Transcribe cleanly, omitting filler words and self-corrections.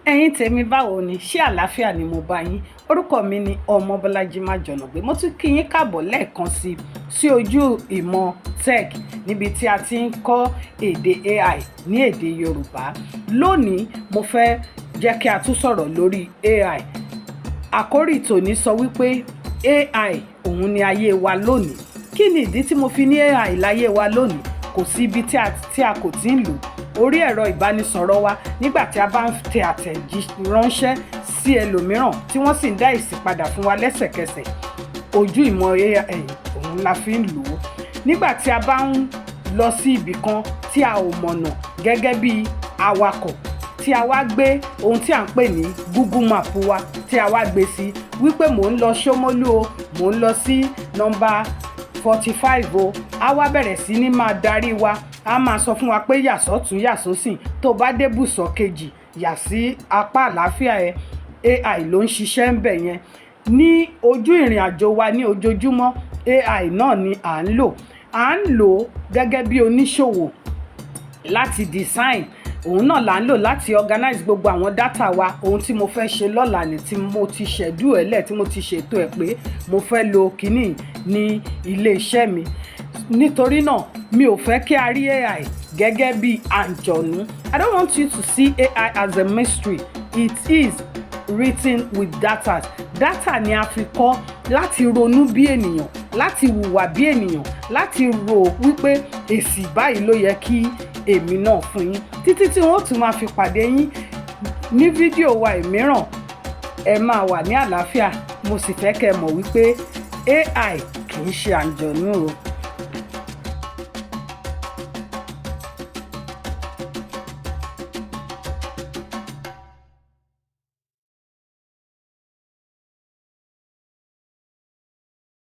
Ẹ̀yin tèmi báwo ni? Ṣé àlàáfíà ni mo bá yín? Orúkọ mi ni Ọmọbọ́lájí Májọ̀nàgbé. Mo tún kí yín káàbọ̀ lẹ́ẹ̀kan sí Ojú-Imo Tech níbi tí a ti ń kọ́ èdè AI ní èdè Yorùbá. Lónìí mo fẹ́ jẹ́ kí a tún sọ̀rọ̀ lórí AI. Àkórí tòní sọ wípé AI òun ni ayé wa lónìí. Kí ni ìdí tí mo fi ní AI láyé wa lónìí? Kò sí ibi tí a kò tí ń lò. Orí ẹ̀rọ ìbánisọ̀rọ̀ wa nígbà tí a bá ń tẹ àtẹ̀ránṣẹ́ sí ẹlòmíràn tí wọ́n sì ń dá èsì padà fún wa lẹ́sẹ̀kẹsẹ̀. Ojú-Imọ AI òun la fi ń lò ó. Nígbà tí a bá ń lọ sí ibì kan tí a ò mọ̀nà gẹ́gẹ́ bí awakọ̀ tí a wá gbé ohun tí à ń pè ní Google Map wa tí a wá gbé sí wípé mò ń lọ Ṣómólú o, mò ń lọ sí nọ́mbà 45 o, a wá bẹ̀rẹ̀ sí ní máa darí wa. A máa sọ fún wa pé yà sọ́tùn yà sósìn, tó bá dé bùsọ̀ kejì yà sí apá àlàáfíà ẹ. AI ló ń ṣiṣẹ́ ń bẹ̀ yẹn. Ní ojú ìrìn àjò wa ní ojoojúmọ́, AI náà ni à ń lò. À ń lò ó gẹ́gẹ́ bí oníṣòwò láti design. Òun náà là ń lò láti organize gbogbo àwọn data wa. Ohun tí mo fẹ́ ṣe lọ́la ni tí mo ti schedule ẹ̀ lẹ̀, tí mo ti ṣètò ẹ̀ pé mo fẹ́ lo kíní ní ilé iṣẹ́ mi. Nítorí náà mi ò fẹ́ kí a rí AI gẹ́gẹ́ bí àǹjọ̀nú. I don't want you to see AI as a mystery. It is written with data. Data ni a fi kọ́ láti ronú bí ènìyàn, láti hùwà bí ènìyàn, láti rò wípé èsì báyìí ló yẹ kí èmi náà fún yín. Títí tí wọ́n tún máa fi pàdé yín ní fídíò wa mìíràn, ẹ máa wà ní àlàáfíà. Mo sì fẹ́ kẹ́ mọ̀ wípé AI kì í ṣe àǹjọ̀nú o.